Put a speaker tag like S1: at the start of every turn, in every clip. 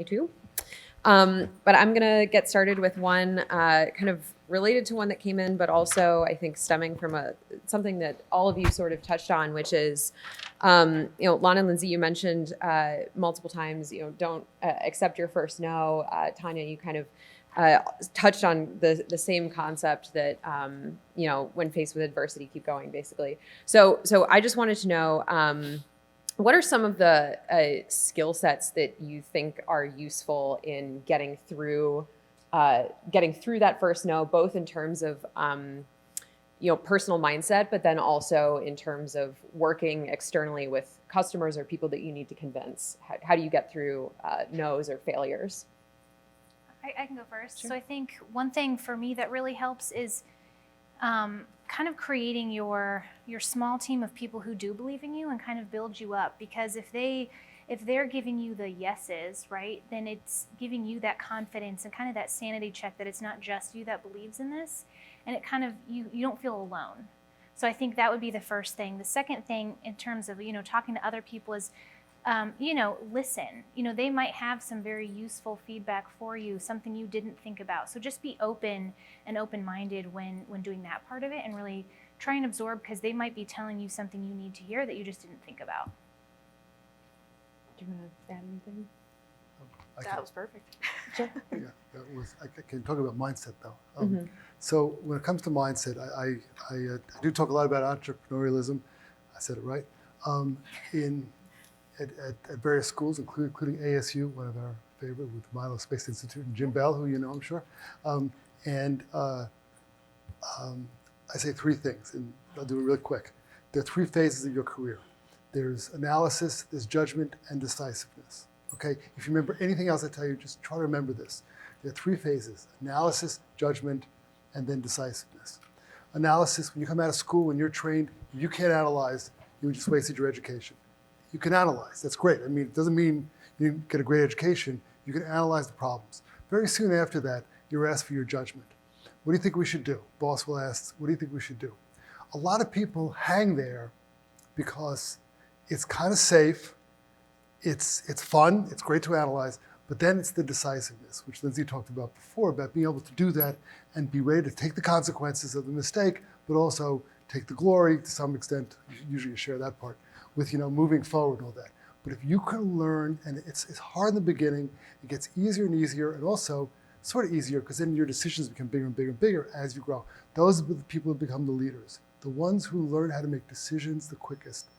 S1: too. But I'm going to get started with one kind of related to one that came in, but also I think stemming from something that all of you sort of touched on, which is, Lon and Lindsey, you mentioned multiple times, don't accept your first no. Tanya, you kind of touched on the same concept that, when faced with adversity, keep going, basically. So I just wanted to know, what are some of the skill sets that you think are useful in getting through that first no, both in terms of personal mindset, but then also in terms of working externally with customers or people that you need to convince? How do you get through no's or failures?
S2: I can go first.
S1: Sure.
S2: So I think one thing for me that really helps is kind of creating your small team of people who do believe in you and kind of build you up. Because if they're giving you the yeses, right, then it's giving you that confidence and kind of that sanity check that it's not just you that believes in this, and it kind of you don't feel alone. So I think that would be the first thing. The second thing in terms of talking to other people is listen. They might have some very useful feedback for you, something you didn't think about. So just be open and open-minded when doing that part of it, and really try and absorb, because they might be telling you something you need to hear that you just didn't think about.
S1: Do you want to add anything?
S3: That was perfect.
S1: Sure.
S4: Yeah, that was. I can talk about mindset though.
S1: Mm-hmm.
S4: So when it comes to mindset, I do talk a lot about entrepreneurialism. I said it right. At various schools, including ASU, one of our favorite, with Milo Space Institute, and Jim Bell, who you know, I'm sure. I say three things, and I'll do it really quick. There are three phases of your career. There's analysis, there's judgment, and decisiveness. Okay? If you remember anything else I tell you, just try to remember this. There are three phases: analysis, judgment, and then decisiveness. Analysis, when you come out of school, when you're trained, you can't analyze, you just wasted your education. You can analyze, that's great. I mean, it doesn't mean you get a great education. You can analyze the problems. Very soon after that, you're asked for your judgment. What do you think we should do? Boss will ask, what do you think we should do? A lot of people hang there because it's kind of safe, it's fun, it's great to analyze, but then it's the decisiveness, which Lindsey talked about before, about being able to do that and be ready to take the consequences of the mistake, but also take the glory to some extent. Usually you share that part with moving forward and all that. But if you can learn, and it's hard in the beginning, it gets easier and easier, and also sort of easier because then your decisions become bigger and bigger and bigger as you grow. Those are the people who become the leaders. The ones who learn how to make decisions the quickest,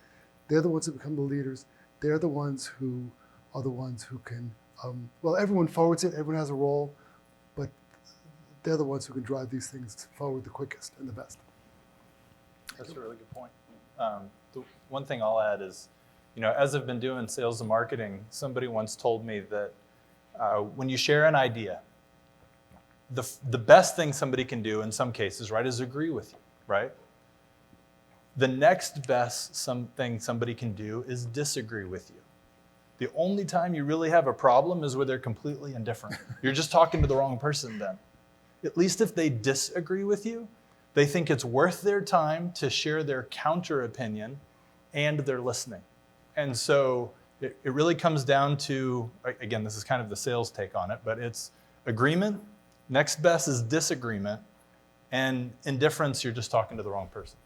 S4: they're the ones who become the leaders. They're the ones who are the ones who can, everyone forwards it, everyone has a role, but they're the ones who can drive these things forward the quickest and the best.
S5: That's a really good point. The one thing I'll add is, as I've been doing sales and marketing, somebody once told me that when you share an idea, the best thing somebody can do in some cases, right, is agree with you, right? The next best thing somebody can do is disagree with you. The only time you really have a problem is where they're completely indifferent. You're just talking to the wrong person then. At least if they disagree with you, they think it's worth their time to share their counter opinion, and they're listening. And so it really comes down to, again, this is kind of the sales take on it, but it's agreement, next best is disagreement, and indifference, you're just talking to the wrong person.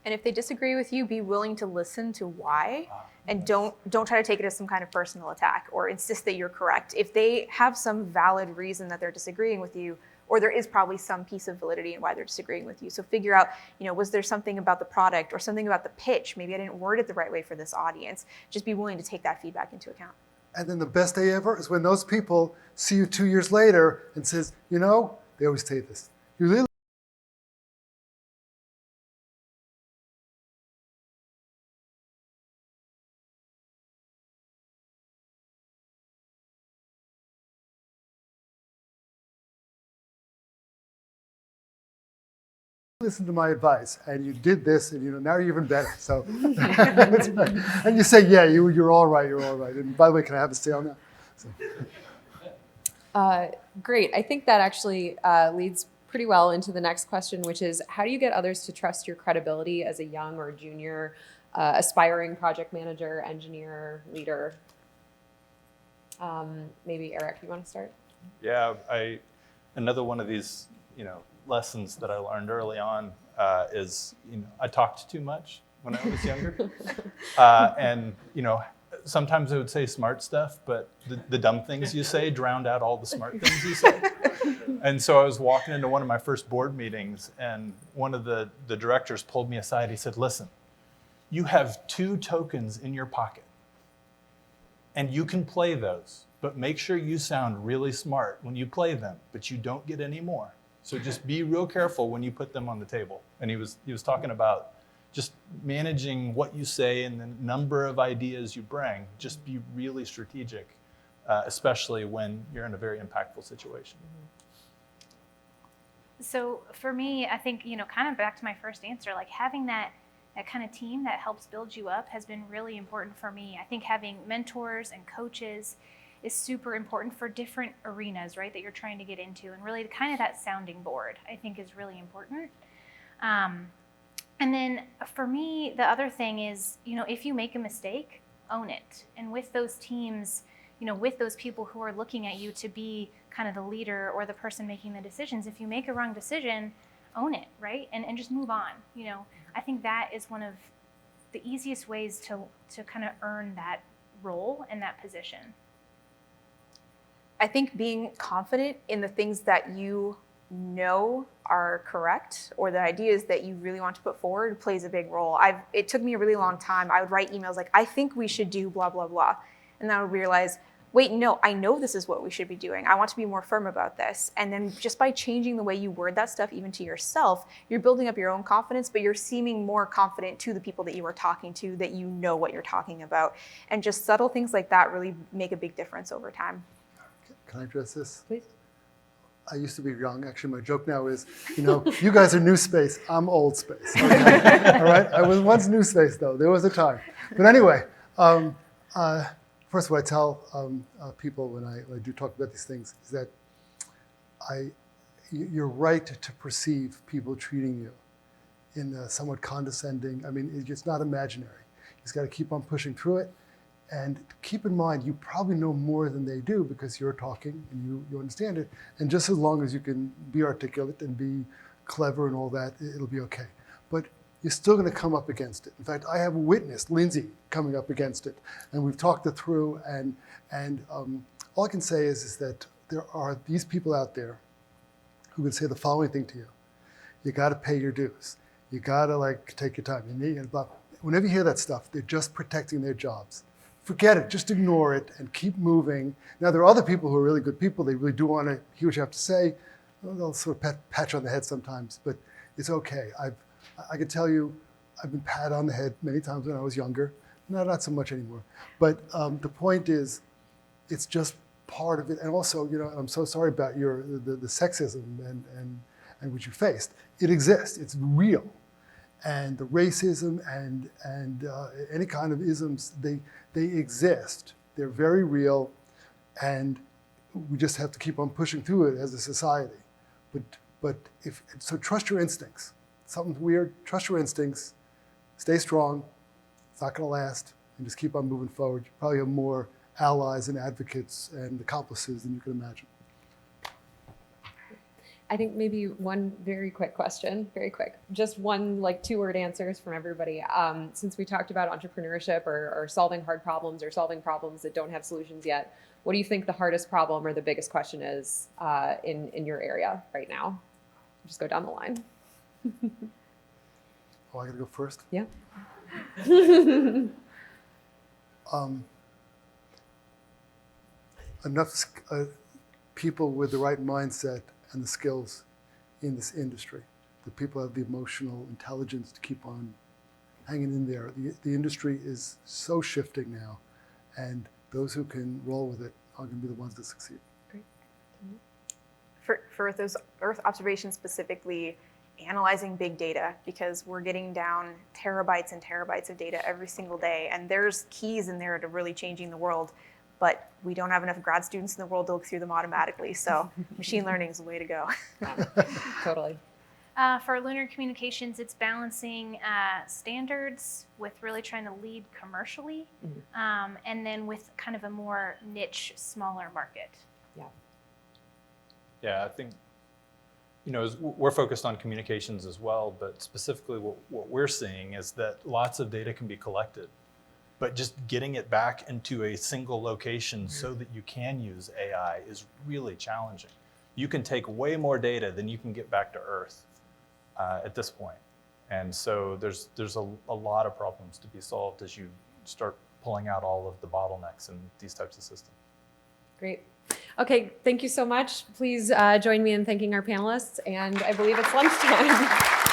S3: And if they disagree with you, be willing to listen to why, and don't try to take it as some kind of personal attack or insist that you're correct. If they have some valid reason that they're disagreeing with you, or there is probably some piece of validity in why they're disagreeing with you. So figure out, was there something about the product or something about the pitch? Maybe I didn't word it the right way for this audience. Just be willing to take that feedback into account.
S4: And then the best day ever is when those people see you 2 years later and says, they always say this, you really listen to my advice, and you did this, and now you're even better. So, and you say, yeah, you're all right, you're all right. And by the way, can I have a say on that? So.
S1: Great. I think that actually leads pretty well into the next question, which is, how do you get others to trust your credibility as a young or junior aspiring project manager, engineer, leader? Maybe Erik, you want to start?
S5: Yeah, another one of these, lessons that I learned early on is, I talked too much when I was younger. And, sometimes I would say smart stuff, but the dumb things you say drowned out all the smart things you say. And so I was walking into one of my first board meetings, and one of the directors pulled me aside. He said, listen, you have 2 tokens in your pocket, and you can play those, but make sure you sound really smart when you play them, but you don't get any more. So just be real careful when you put them on the table. And he was talking about just managing what you say and the number of ideas you bring. Just be really strategic, especially when you're in a very impactful situation.
S2: So for me, I think, kind of back to my first answer, like having that kind of team that helps build you up has been really important for me. I think having mentors and coaches is super important for different arenas, right, that you're trying to get into. And really kind of that sounding board, I think, is really important. And then for me, the other thing is, if you make a mistake, own it. And with those teams, with those people who are looking at you to be kind of the leader or the person making the decisions, if you make a wrong decision, own it, right? And just move on. I think that is one of the easiest ways to kind of earn that role and that position.
S3: I think being confident in the things that you know are correct, or the ideas that you really want to put forward, plays a big role. It took me a really long time. I would write emails like, I think we should do blah, blah, blah. And then I would realize, wait, no, I know this is what we should be doing. I want to be more firm about this. And then just by changing the way you word that stuff, even to yourself, you're building up your own confidence, but you're seeming more confident to the people that you are talking to, that you know what you're talking about. And just subtle things like that really make a big difference over time.
S4: Can I address this?
S1: Please.
S4: I used to be young. Actually, my joke now is, you guys are new space. I'm old space. Okay? All right? I was once new space, though. There was a time. But anyway, first of all, I tell people when I do talk about these things is that you're right to perceive people treating you in a somewhat condescending. I mean, it's not imaginary. You just got to keep on pushing through it. And keep in mind, you probably know more than they do because you're talking and you understand it. And just as long as you can be articulate and be clever and all that, it'll be okay. But you're still going to come up against it. In fact, I have witnessed Lindsey coming up against it. And we've talked it through. And all I can say is that there are these people out there who would say the following thing to you. You got to pay your dues. You got to take your time. Whenever you hear that stuff, they're just protecting their jobs. Forget it, just ignore it and keep moving. Now, there are other people who are really good people. They really do want to hear what you have to say. They'll sort of pat you on the head sometimes, but it's okay. I can tell you, I've been patted on the head many times when I was younger. Not so much anymore. But the point is, it's just part of it. And also, I'm so sorry about the sexism and what you faced. It exists, it's real. And the racism and any kind of isms, they exist. They're very real, and we just have to keep on pushing through it as a society. But so trust your instincts. Something's weird, trust your instincts, stay strong, it's not gonna last, and just keep on moving forward. You probably have more allies and advocates and accomplices than you can imagine.
S1: I think maybe one very quick question, very quick, just one 2-word answers from everybody. Since we talked about entrepreneurship or solving hard problems or solving problems that don't have solutions yet, what do you think the hardest problem or the biggest question is in your area right now? Just go down the line.
S4: Oh, I gotta go first?
S1: Yeah.
S4: Enough people with the right mindset and the skills in this industry. The people have the emotional intelligence to keep on hanging in there. The industry is so shifting now, and those who can roll with it are going to be the ones that succeed.
S1: Great.
S3: For those Earth observations specifically, analyzing big data, because we're getting down terabytes and terabytes of data every single day, and there's keys in there to really changing the world. But we don't have enough grad students in the world to look through them automatically. So machine learning is the way to go.
S1: Totally.
S2: For lunar communications, it's balancing standards with really trying to lead commercially, and then with kind of a more niche, smaller market.
S5: Yeah, I think, we're focused on communications as well, but specifically what we're seeing is that lots of data can be collected, but just getting it back into a single location so that you can use AI is really challenging. You can take way more data than you can get back to Earth at this point. And so there's a lot of problems to be solved as you start pulling out all of the bottlenecks in these types of systems.
S1: Great. Okay, thank you so much. Please join me in thanking our panelists, and I believe it's lunchtime.